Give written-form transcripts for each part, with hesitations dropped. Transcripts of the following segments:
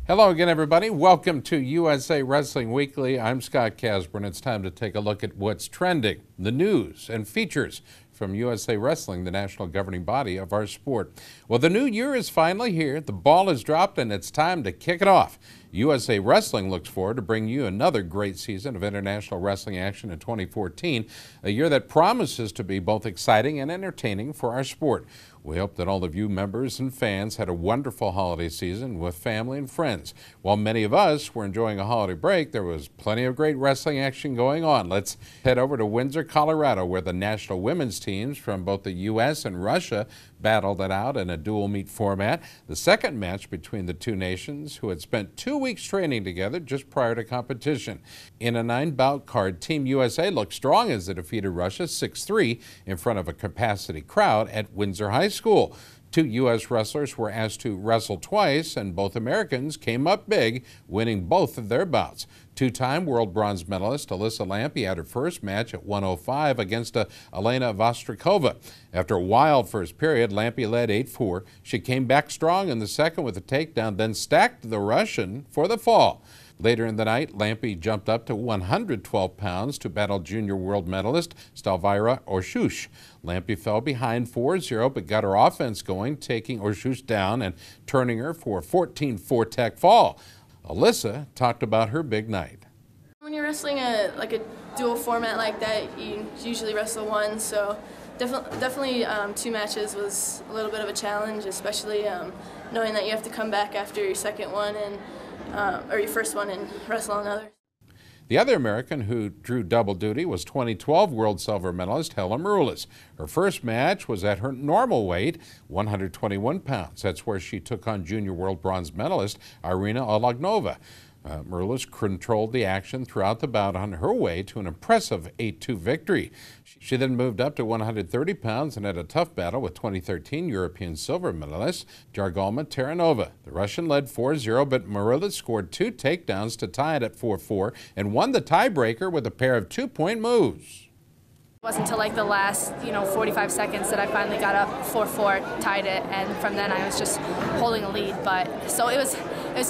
Hello again, everybody. Welcome to USA Wrestling Weekly. I'm Scott Casper, and it's time to take a look at what's trending, the news and features from USA Wrestling, the national governing body of our sport. Well, the new year is finally here. The ball is dropped, and it's time to kick it off. USA Wrestling looks forward to bringing you another great season of international wrestling action in 2014, a year that promises to be both exciting and entertaining for our sport. We hope that all of you members and fans had a wonderful holiday season with family and friends. While many of us were enjoying a holiday break, there was plenty of great wrestling action going on. Let's head over to Windsor, Colorado, where the national women's teams from both the U.S. and Russia battled it out in a dual meet format. The second match between the two nations, who had spent 2 weeks training together just prior to competition. In a 9-bout card, Team USA looked strong as they defeated Russia 6-3 in front of a capacity crowd at Windsor High School. Two U.S. wrestlers were asked to wrestle twice, and both Americans came up big, winning both of their bouts. Two-time world bronze medalist Alyssa Lampe had her first match at 105 against Elena Vostrikova. After a wild first period, Lampe led 8-4. She came back strong in the second with a takedown, then stacked the Russian for the fall. Later in the night, Lampe jumped up to 112 pounds to battle junior world medalist Stalvira Orshush. Lampe fell behind 4-0 but got her offense going, taking Orshush down and turning her for a 14-4 tech fall. Alyssa talked about her big night. When you're wrestling a dual format like that, you usually wrestle one, so definitely 2 matches was a little bit of a challenge, especially knowing that you have to come back after your second one and or your first one and wrestle another. The other American who drew double duty was 2012 world silver medalist Helen Maroulis. Her first match was at her normal weight, 121 pounds. That's where she took on junior world bronze medalist Irina Olagnova. Maroulis controlled the action throughout the bout on her way to an impressive 8-2 victory. She then moved up to 130 pounds and had a tough battle with 2013 European silver medalist Jargolma Taranova. The Russian led 4-0, but Maroulis scored 2 takedowns to tie it at 4-4 and won the tiebreaker with a pair of 2-point moves. It wasn't until like the last, 45 seconds that I finally got up 4-4, tied it, and from then I was just holding a lead. But so it was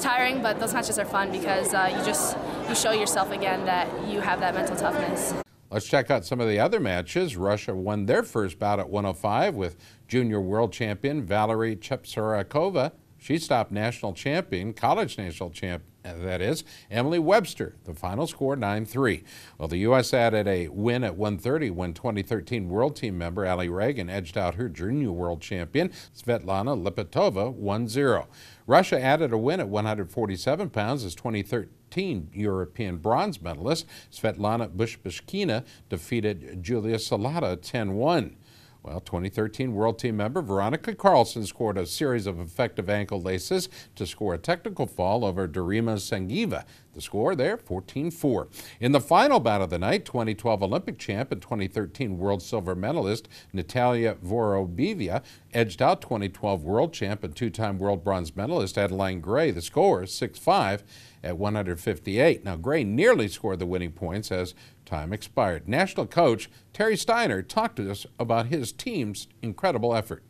tiring, but those matches are fun because you show yourself again that you have that mental toughness. Let's check out some of the other matches. Russia won their first bout at 105 with junior world champion Valerie Chepsarakova. She stopped national champion, college national champion, that is, Emily Webster. The final score 9-3. Well, the U.S. added a win at 130 when 2013 world team member Ali Reagan edged out her junior world champion Svetlana Lipatova 1-0. Russia added a win at 147 pounds as 2013 European bronze medalist Svetlana Bushbashkina defeated Julia Salata 10-1. Well, 2013 world team member Veronica Carlson scored a series of effective ankle laces to score a technical fall over Darima Sangiva. The score there, 14-4. In the final bout of the night, 2012 Olympic champ and 2013 world silver medalist Natalia Vorobiev edged out 2012 world champ and 2-time world bronze medalist Adeline Gray. The score, 6-5 at 158. Now, Gray nearly scored the winning points as time expired. National coach Terry Steiner talked to us about his team's incredible effort.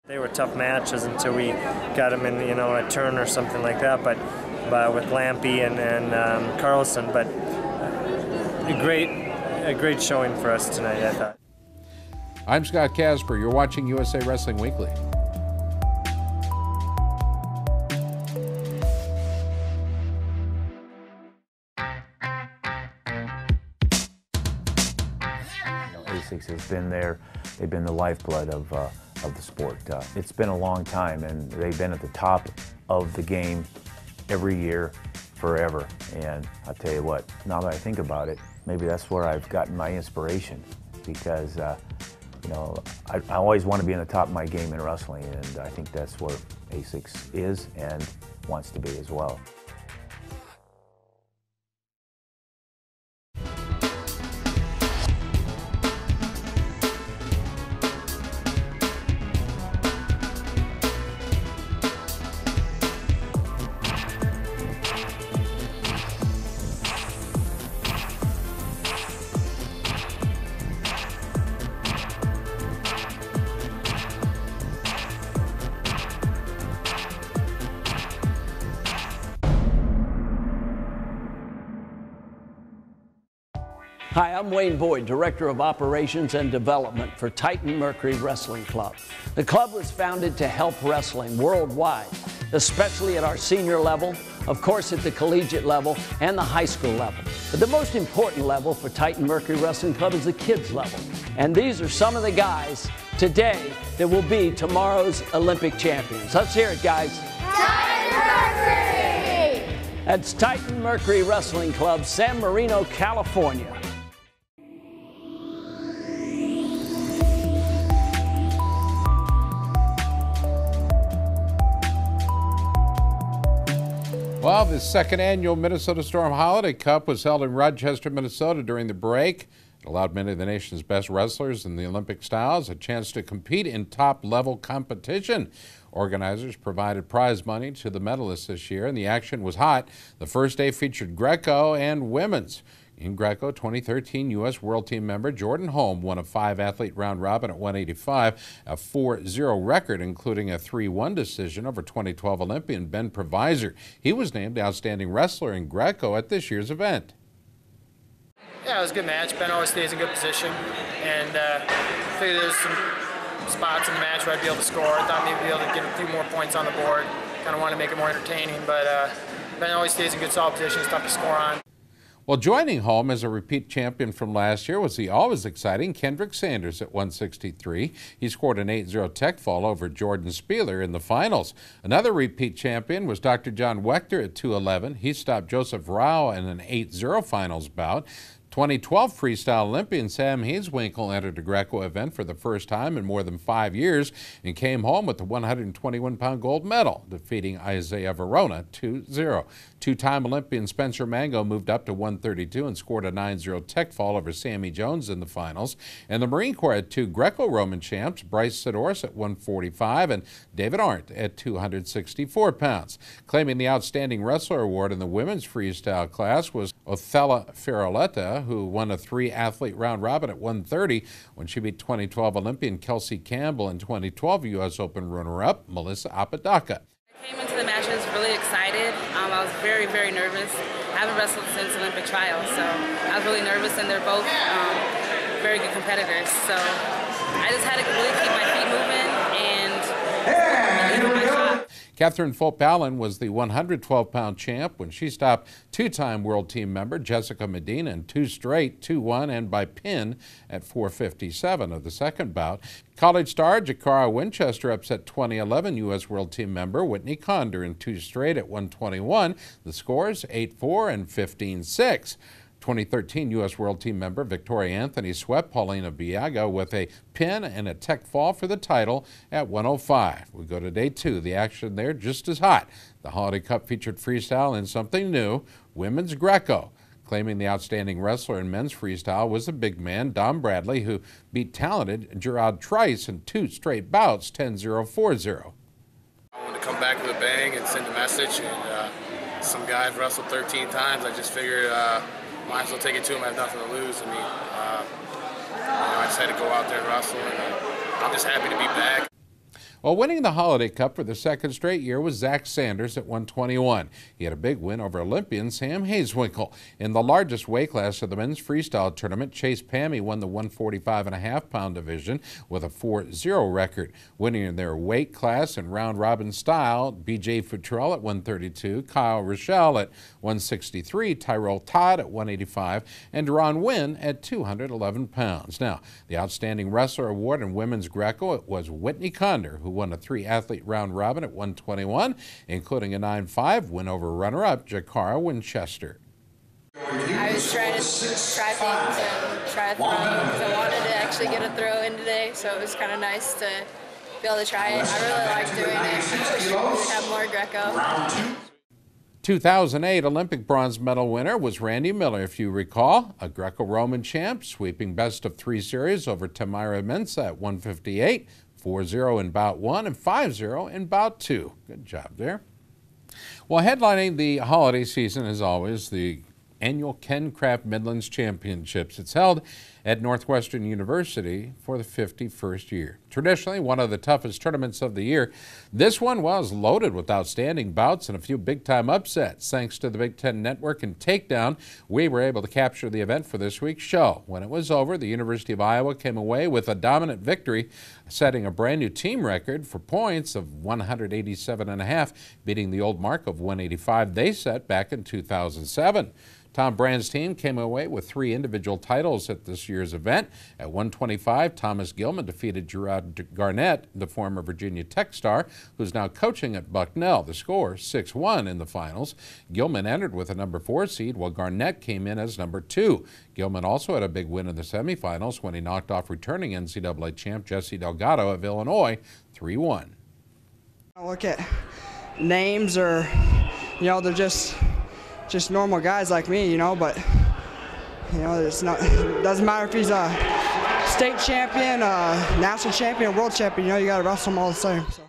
They were tough matches until we got them in, a turn or something like that. But with Lampe and Carlson, but a great showing for us tonight, I thought. I'm Scott Casper. You're watching USA Wrestling Weekly. ASICS has been there. They've been the lifeblood of the sport. It's been a long time, and they've been at the top of the game every year, forever. And I'll tell you what, now that I think about it, maybe that's where I've gotten my inspiration, because I always want to be in the top of my game in wrestling, and I think that's where ASICS is and wants to be as well. Hi, I'm Wayne Boyd, Director of Operations and Development for Titan Mercury Wrestling Club. The club was founded to help wrestling worldwide, especially at our senior level, of course at the collegiate level and the high school level. But the most important level for Titan Mercury Wrestling Club is the kids level. And these are some of the guys today that will be tomorrow's Olympic champions. Let's hear it, guys. Titan Mercury! That's Titan Mercury Wrestling Club, San Marino, California. Well, the second annual Minnesota Storm Holiday Cup was held in Rochester, Minnesota during the break. It allowed many of the nation's best wrestlers in the Olympic styles a chance to compete in top-level competition. Organizers provided prize money to the medalists this year, and the action was hot. The first day featured Greco and women's. In Greco, 2013 U.S. World Team member Jordan Holm won a 5-athlete round robin at 185, a 4-0 record, including a 3-1 decision over 2012 Olympian Ben Provisor. He was named Outstanding Wrestler in Greco at this year's event. Yeah, it was a good match. Ben always stays in good position, and figured there's some spots in the match where I'd be able to score. I thought maybe be able to get a few more points on the board. Kind of wanted to make it more entertaining, but Ben always stays in good solid position. It's tough to score on. Well, joining Holm as a repeat champion from last year was the always exciting Kendrick Sanders at 163. He scored an 8-0 tech fall over Jordan Spieler in the finals. Another repeat champion was Dr. John Wechter at 211. He stopped Joseph Rao in an 8-0 finals bout. 2012 freestyle Olympian Sam Hayeswinkle entered a Greco event for the first time in more than 5 years and came home with the 121-pound gold medal, defeating Isaiah Verona 2-0. Two-time Olympian Spencer Mango moved up to 132 and scored a 9-0 tech fall over Sammy Jones in the finals. And the Marine Corps had two Greco-Roman champs, Bryce Sidoris at 145 and David Arndt at 264 pounds. Claiming the Outstanding Wrestler Award in the women's freestyle class was Othella Ferroletta, who won a 3-athlete round robin at 130 when she beat 2012 Olympian Kelsey Campbell and 2012 U.S. Open runner-up Melissa Apodaca. I came into the matches really excited. I was very, very nervous. I haven't wrestled since Olympic trials, so I was really nervous, and they're both very good competitors. So I just had to really keep my feet moving and believe in my shot. Catherine Fulp-Allen was the 112-pound champ when she stopped two-time World Team member Jessica Medina in 2 straight, 2-1, and by pin at 4:57 of the second bout. College star Jakara Winchester upset 2011 U.S. World Team member Whitney Condor in 2 straight at 121. The scores 8-4 and 15-6. 2013 U.S. World Team member Victoria Anthony swept Paulina Biaga with a pin and a tech fall for the title at 105. We go to day 2. The action there just as hot. The Holiday Cup featured freestyle and something new, women's Greco. Claiming the Outstanding Wrestler in men's freestyle was the big man, Dom Bradley, who beat talented Gerard Trice in 2 straight bouts, 10-0, 4-0. I wanted to come back with a bang and send a message, and some guys wrestled 13 times. I just figured might as well take it to him. I have nothing to lose. I mean, I just had to go out there and wrestle, and I'm just happy to be back. Well, winning the Holiday Cup for the 2nd straight year was Zach Sanders at 121. He had a big win over Olympian Sam Hayeswinkle. In the largest weight class of the men's freestyle tournament, Chase Pammy won the 145.5-pound division with a 4-0 record. Winning in their weight class and round-robin style, B.J. Futrell at 132, Kyle Rochelle at 163, Tyrell Todd at 185, and Deron Wynn at 211 pounds. Now, the Outstanding Wrestler Award in women's Greco, it was Whitney Condor, who won a 3-athlete round robin at 121, including a 9-5 win over runner-up Jakara Winchester. I was trying to try things and try a throw because I wanted to actually get a throw in today, so it was kind of nice to be able to try it. I really like doing it. I wish we could have more Greco. 2008 Olympic bronze medal winner was Randy Miller, if you recall, a Greco-Roman champ, sweeping best-of-3 series over Tamira Mensah at 158, 4-0 in bout 1 and 5-0 in bout 2. Good job there. Well, headlining the holiday season, as always, the annual Ken Craft Midlands Championships. It's held at Northwestern University for the 51st year. Traditionally one of the toughest tournaments of the year, this one was loaded with outstanding bouts and a few big-time upsets. Thanks to the Big Ten Network and Takedown, we were able to capture the event for this week's show. When it was over, the University of Iowa came away with a dominant victory, setting a brand new team record for points of 187.5, beating the old mark of 185 they set back in 2007. Tom Brand's team came away with 3 individual titles at this year's event. At 125, Thomas Gilman defeated Gerard Garnett, the former Virginia Tech star, who's now coaching at Bucknell. The score, 6-1 in the finals. Gilman entered with a number 4 seed, while Garnett came in as number 2. Gilman also had a big win in the semifinals when he knocked off returning NCAA champ Jesse Delgado of Illinois, 3-1. I look at names, or, they're just normal guys like me, but, it doesn't matter if he's a state champion, national champion, world champion, you got to wrestle them all the same. So.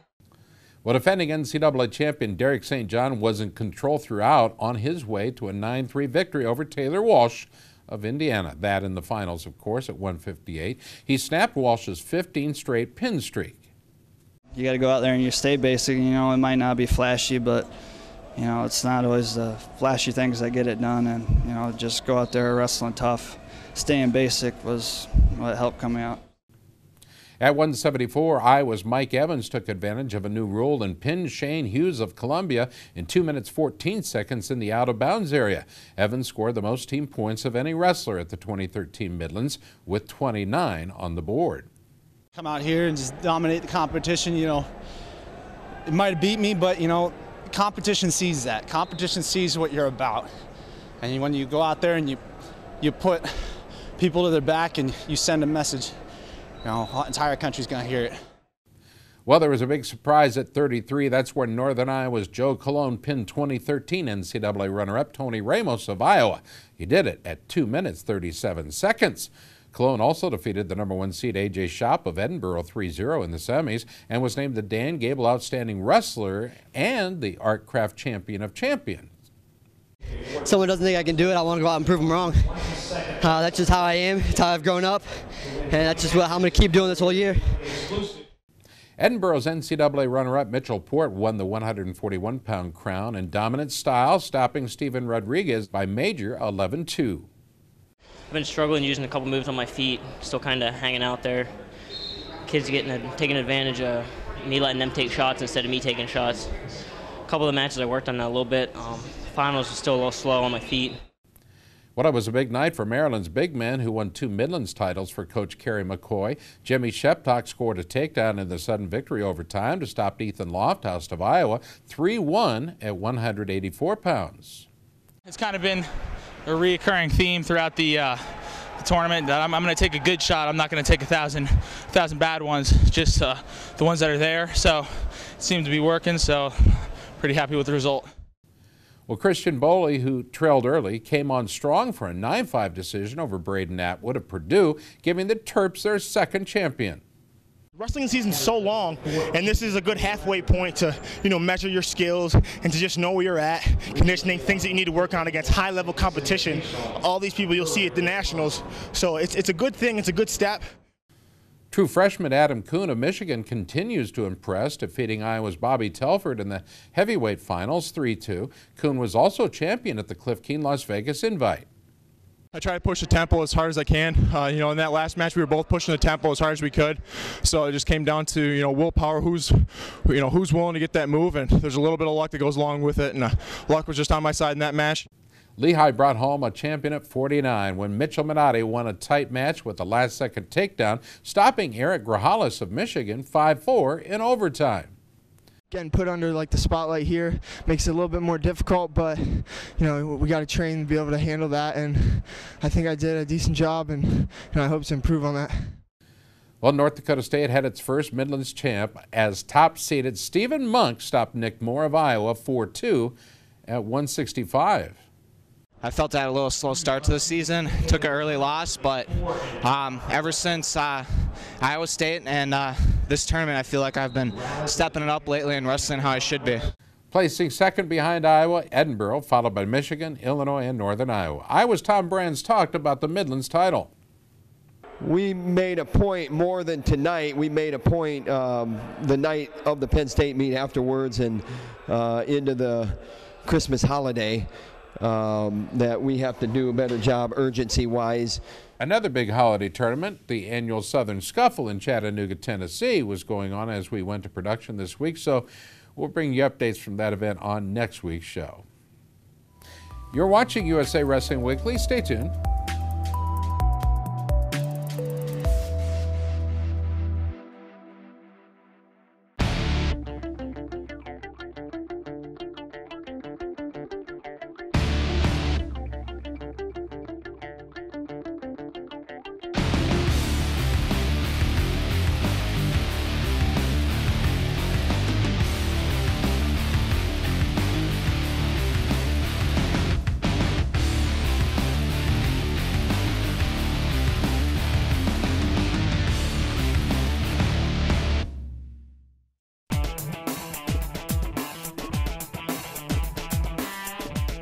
Well, defending NCAA champion Derek St. John was in control throughout on his way to a 9-3 victory over Taylor Walsh of Indiana. That in the finals, of course, at 158. He snapped Walsh's 15 straight pin streak. You got to go out there and you stay basic. It might not be flashy, but it's not always the flashy things that get it done, and, just go out there wrestling tough. Staying basic was what helped coming out. At 174, Iowa's Mike Evans took advantage of a new rule and pinned Shane Hughes of Columbia in 2 minutes 14 seconds in the out-of-bounds area. Evans scored the most team points of any wrestler at the 2013 Midlands, with 29 on the board. Come out here and just dominate the competition. It might have beat me, but, competition sees that. Competition sees what you're about. And when you go out there and you put people to their back and you send a message, the entire country's going to hear it. Well, there was a big surprise at 33. That's where Northern Iowa's Joe Colon pinned 2013 NCAA runner-up Tony Ramos of Iowa. He did it at 2 minutes 37 seconds. Cologne also defeated the number 1 seed A.J. Schopp of Edinburgh 3-0 in the semis and was named the Dan Gable Outstanding Wrestler and the Art Craft Champion of Champions. Someone doesn't think I can do it, I want to go out and prove them wrong. That's just how I am, it's how I've grown up, and that's just how I'm going to keep doing this whole year. Edinburgh's NCAA runner-up Mitchell Port won the 141-pound crown in dominant style, stopping Steven Rodriguez by major 11-2. I've been struggling using a couple moves on my feet, still kind of hanging out there. Kids taking advantage of me letting them take shots instead of me taking shots. A couple of the matches I worked on that a little bit. Finals was still a little slow on my feet. Well, it was a big night for Maryland's big men, who won 2 Midlands titles for Coach Kerry McCoy. Jimmy Sheptock scored a takedown in the sudden victory overtime to stop Ethan Lofthouse of Iowa 3-1 at 184 pounds. It's kind of been a reoccurring theme throughout the tournament that I'm going to take a good shot. I'm not going to take a thousand bad ones, just the ones that are there. So it seemed to be working, so pretty happy with the result. Well, Christian Boley, who trailed early, came on strong for a 9-5 decision over Braden Atwood of Purdue, giving the Terps their second champion. Wrestling season's so long, and this is a good halfway point to, measure your skills and to just know where you're at, conditioning, things that you need to work on against high-level competition. All these people you'll see at the Nationals, so it's a good thing, it's a good step. True freshman Adam Kuhn of Michigan continues to impress, defeating Iowa's Bobby Telford in the heavyweight finals 3-2. Kuhn was also champion at the Cliff Keen Las Vegas Invite. I try to push the tempo as hard as I can. In that last match, we were both pushing the tempo as hard as we could. So it just came down to, willpower, who's willing to get that move, and there's a little bit of luck that goes along with it, and luck was just on my side in that match. Lehigh brought home a champion at 49 when Mitchell Minotti won a tight match with a last-second takedown, stopping Eric Grajales of Michigan 5-4 in overtime. Getting put under the spotlight here makes it a little bit more difficult, but we got to train to be able to handle that, and I think I did a decent job, and I hope to improve on that. Well, North Dakota State had its first Midlands champ as top-seeded Stephen Monk stopped Nick Moore of Iowa 4-2 at 165. I felt I had a little slow start to the season, took an early loss, but ever since Iowa State and this tournament, I feel like I've been stepping it up lately and wrestling how I should be. Placing second behind Iowa, Edinburgh, followed by Michigan, Illinois, and Northern Iowa. Iowa's Tom Brands talked about the Midlands title. we made a point more than tonight. We made a point the night of the Penn State meet afterwards and into the Christmas holiday that we have to do a better job urgency-wise. Another big holiday tournament, the annual Southern Scuffle in Chattanooga, Tennessee, was going on as we went to production this week, so we'll bring you updates from that event on next week's show. You're watching USA Wrestling Weekly. Stay tuned.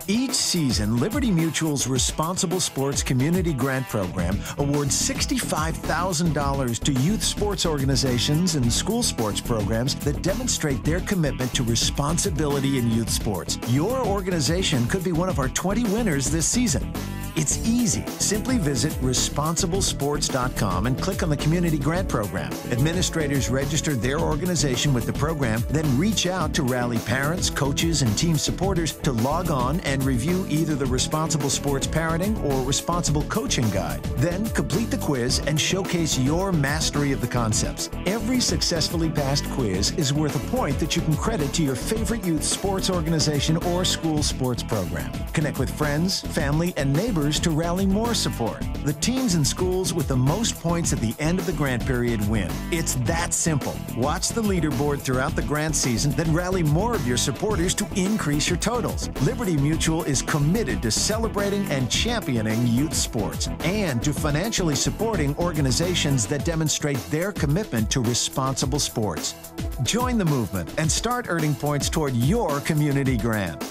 Each season, Liberty Mutual's Responsible Sports Community Grant Program awards $65,000 to youth sports organizations and school sports programs that demonstrate their commitment to responsibility in youth sports. Your organization could be one of our 20 winners this season. It's easy. Simply visit responsiblesports.com and click on the Community Grant Program. Administrators register their organization with the program, then reach out to rally parents, coaches, and team supporters to log on and review either the Responsible Sports Parenting or Responsible Coaching Guide. Then complete the quiz and showcase your mastery of the concepts. Every successfully passed quiz is worth a point that you can credit to your favorite youth sports organization or school sports program. Connect with friends, family, and neighbors to rally more support. The teams and schools with the most points at the end of the grant period win. It's that simple. Watch the leaderboard throughout the grant season, then rally more of your supporters to increase your totals. Liberty Mutual is committed to celebrating and championing youth sports and to financially supporting organizations that demonstrate their commitment to responsible sports. Join the movement and start earning points toward your community grant.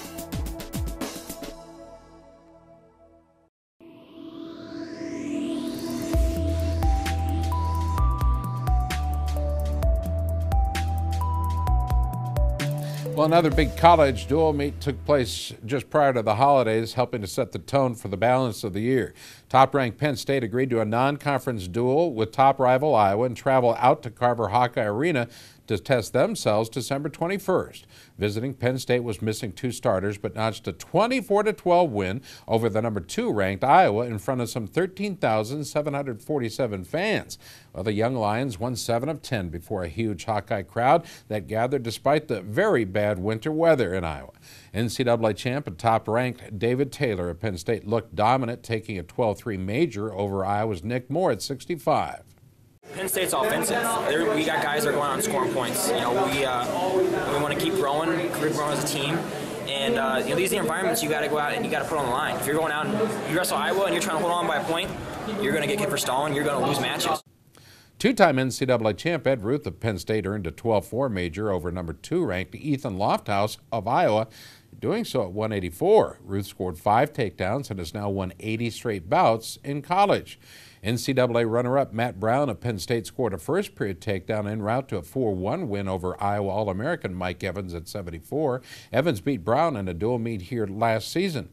Well, another big college dual meet took place just prior to the holidays, helping to set the tone for the balance of the year. Top-ranked Penn State agreed to a non-conference duel with top rival Iowa and travel out to Carver Hawkeye Arena to test themselves December 21st. Visiting Penn State was missing 2 starters, but notched a 24-12 win over the number 2 ranked Iowa in front of some 13,747 fans. Well, the Young Lions won 7 of 10 before a huge Hawkeye crowd that gathered despite the very bad winter weather in Iowa. NCAA champ and top-ranked David Taylor of Penn State looked dominant, taking a 12-3 major over Iowa's Nick Moore at 65. Penn State's offensive. We got guys that are going out and scoring points. You know, we want to keep growing as a team. And you know, these are the environments you got to go out and you got to put on the line. If you're going out and you wrestle Iowa and you're trying to hold on by a point, you're going to get hit for stalling. You're going to lose matches. Two-time NCAA champ Ed Ruth of Penn State earned a 12-4 major over number 2 ranked Ethan Lofthouse of Iowa, doing so at 184. Ruth scored 5 takedowns and has now won 80 straight bouts in college. NCAA runner-up Matt Brown of Penn State scored a first-period takedown en route to a 4-1 win over Iowa All-American Mike Evans at 74. Evans beat Brown in a dual meet here last season.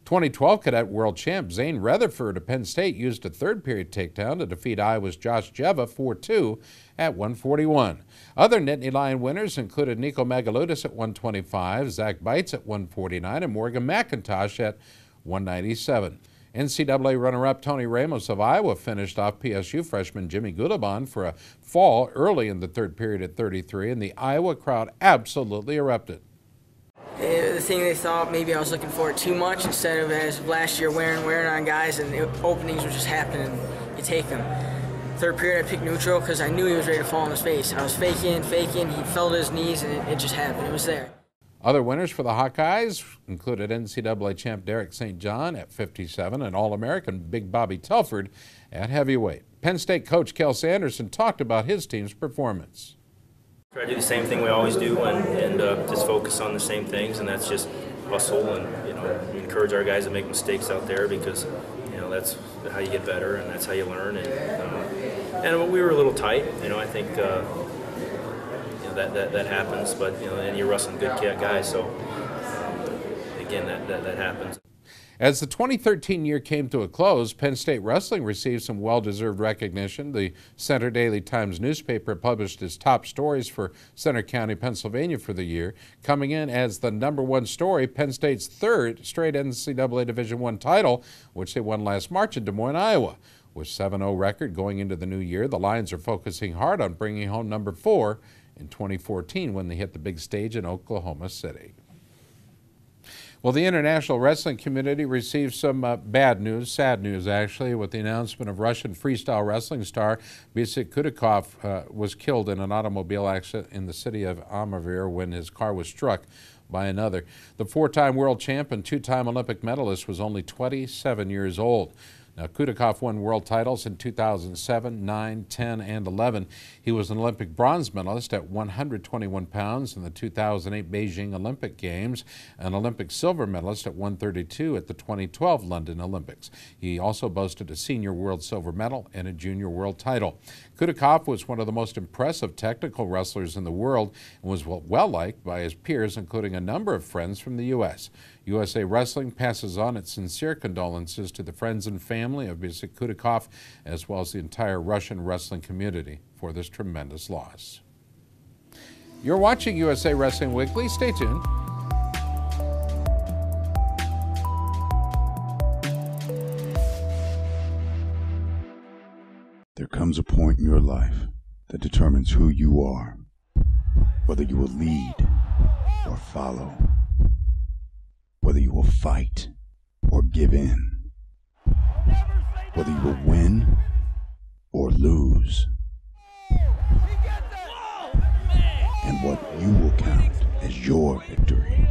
2012 cadet world champ Zane Rutherford of Penn State used a third-period takedown to defeat Iowa's Josh Jeva 4-2 at 141. Other Nittany Lion winners included Nico Magaludis at 125, Zach Bites at 149, and Morgan McIntosh at 197. NCAA runner-up Tony Ramos of Iowa finished off PSU freshman Jimmy Gulabon for a fall early in the third period at 33, and the Iowa crowd absolutely erupted. The thing they thought maybe I was looking for it too much instead of as last year wearing on guys, and the openings were just happening. You take them. Third period I picked neutral because I knew he was ready to fall on his face. I was faking, he fell to his knees, and it just happened. It was there. Other winners for the Hawkeyes included NCAA champ Derek St. John at 57 and All-American Big Bobby Telford at heavyweight. Penn State coach Kel Sanderson talked about his team's performance. Try to do the same thing we always do and just focus on the same things, and that's just hustle and, you know, we encourage our guys to make mistakes out there because, you know, that's how you get better, and that's how you learn. And we were a little tight. I think that happens. But and you're wrestling good guys, so again, that happens. As the 2013 year came to a close, Penn State wrestling received some well-deserved recognition. The Center Daily Times newspaper published its top stories for Center County, Pennsylvania for the year. Coming in as the #1 story, Penn State's third straight NCAA Division I title, which they won last March in Des Moines, Iowa. With 7-0 record going into the new year, the Lions are focusing hard on bringing home #4 in 2014 when they hit the big stage in Oklahoma City. Well, the international wrestling community received some bad news, sad news actually, with the announcement of Russian freestyle wrestling star Bisik Kudakov was killed in an automobile accident in the city of Amavir when his car was struck by another. The 4-time world champ and 2-time Olympic medalist was only 27 years old. Now, Kudakov won world titles in 2007, 9, 10, and 11. He was an Olympic bronze medalist at 121 pounds in the 2008 Beijing Olympic Games, an Olympic silver medalist at 132 at the 2012 London Olympics. He also boasted a senior world silver medal and a junior world title. Kudakov was one of the most impressive technical wrestlers in the world and was well-liked by his peers, including a number of friends from the U.S. USA Wrestling passes on its sincere condolences to the friends and family of Bisik Kudakov, as well as the entire Russian wrestling community for this tremendous loss. You're watching USA Wrestling Weekly. Stay tuned. There comes a point in your life that determines who you are, whether you will lead or follow, whether you will fight or give in, whether you will win or lose, and what you will count as your victory.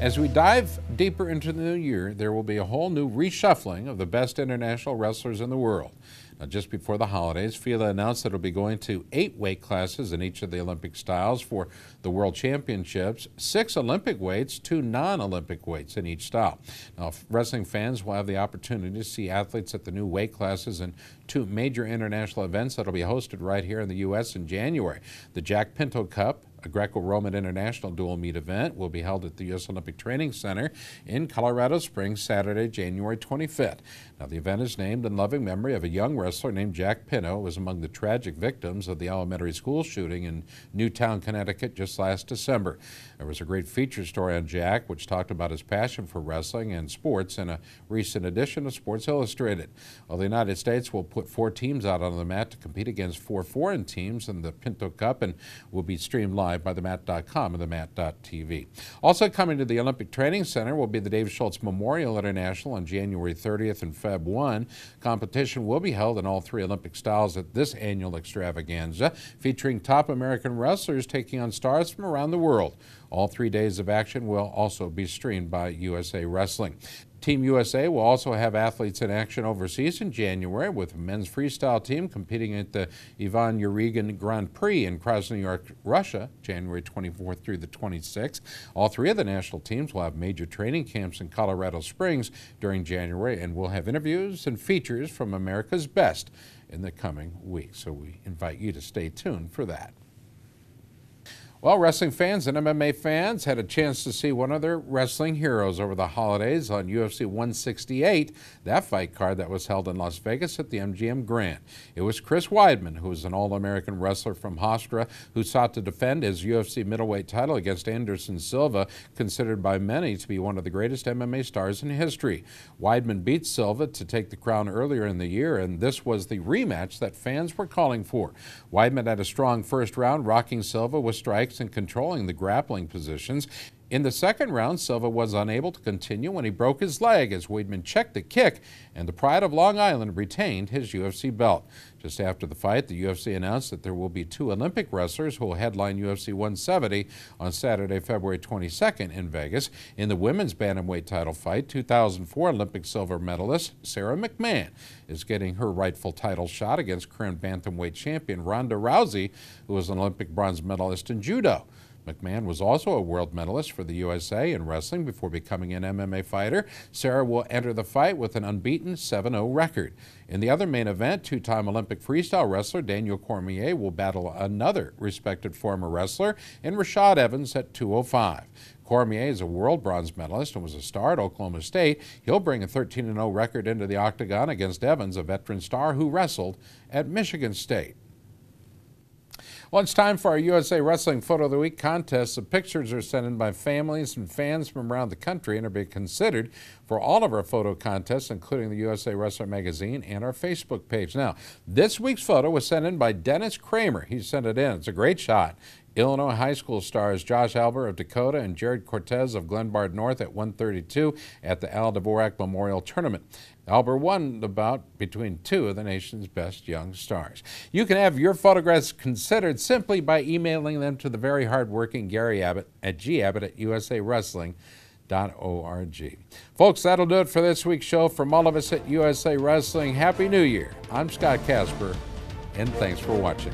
As we dive deeper into the new year, there will be a whole new reshuffling of the best international wrestlers in the world. Now, just before the holidays, FILA announced that it will be going to 8 weight classes in each of the Olympic styles for the World Championships, 6 Olympic weights, 2 non-Olympic weights in each style. Now, wrestling fans will have the opportunity to see athletes at the new weight classes in 2 major international events that will be hosted right here in the U.S. in January. The Jack Pinto Cup, a Greco-Roman international dual meet event, will be held at the U.S. Olympic Training Center in Colorado Springs Saturday, January 25th. Now, the event is named in loving memory of a young wrestler named Jack Pinto, who was among the tragic victims of the elementary school shooting in Newtown, Connecticut just last December. There was a great feature story on Jack, which talked about his passion for wrestling and sports in a recent edition of Sports Illustrated. Well, the United States will put 4 teams out on the mat to compete against 4 foreign teams in the Pinto Cup and will be streamed live by themat.com and themat.tv. Also coming to the Olympic Training Center will be the Dave Schultz Memorial International on January 30th and Feb 1. Competition will be held in all 3 Olympic styles at this annual extravaganza, featuring top American wrestlers taking on stars from around the world. All 3 days of action will also be streamed by USA Wrestling. Team USA will also have athletes in action overseas in January, with a men's freestyle team competing at the Ivan Urigan Grand Prix in Krasny York, Russia, January 24th through the 26th. All 3 of the national teams will have major training camps in Colorado Springs during January, and we'll have interviews and features from America's best in the coming weeks. So we invite you to stay tuned for that. Well, wrestling fans and MMA fans had a chance to see one of their wrestling heroes over the holidays on UFC 168, that fight card that was held in Las Vegas at the MGM Grand. It was Chris Weidman, who is an All-American wrestler from Hofstra, who sought to defend his UFC middleweight title against Anderson Silva, considered by many to be one of the greatest MMA stars in history. Weidman beat Silva to take the crown earlier in the year, and this was the rematch that fans were calling for. Weidman had a strong first round, rocking Silva with strikes and controlling the grappling positions. In the second round, Silva was unable to continue when he broke his leg as Weidman checked the kick, and the Pride of Long Island retained his UFC belt. Just after the fight, the UFC announced that there will be 2 Olympic wrestlers who will headline UFC 170 on Saturday, February 22nd in Vegas. In the women's bantamweight title fight, 2004 Olympic silver medalist Sarah McMahon is getting her rightful title shot against current bantamweight champion Ronda Rousey, who was an Olympic bronze medalist in judo. McMahon was also a world medalist for the USA in wrestling before becoming an MMA fighter. Sarah will enter the fight with an unbeaten 7-0 record. In the other main event, 2-time Olympic freestyle wrestler Daniel Cormier will battle another respected former wrestler in Rashad Evans at 205. Cormier is a world bronze medalist and was a star at Oklahoma State. He'll bring a 13-0 record into the octagon against Evans, a veteran star who wrestled at Michigan State. Well, it's time for our USA Wrestling Photo of the Week contest. The pictures are sent in by families and fans from around the country and are being considered for all of our photo contests, including the USA Wrestler magazine and our Facebook page. Now, this week's photo was sent in by Dennis Kramer. He sent it in. It's a great shot. Illinois high school stars Josh Albert of Dakota and Jared Cortez of Glenbard North at 132 at the Al Dvorak Memorial Tournament. Albert won the bout between 2 of the nation's best young stars. You can have your photographs considered simply by emailing them to the very hardworking Gary Abbott at gabbott@usawrestling.org. Folks, that'll do it for this week's show. From all of us at USA Wrestling, Happy New Year. I'm Scott Casper, and thanks for watching.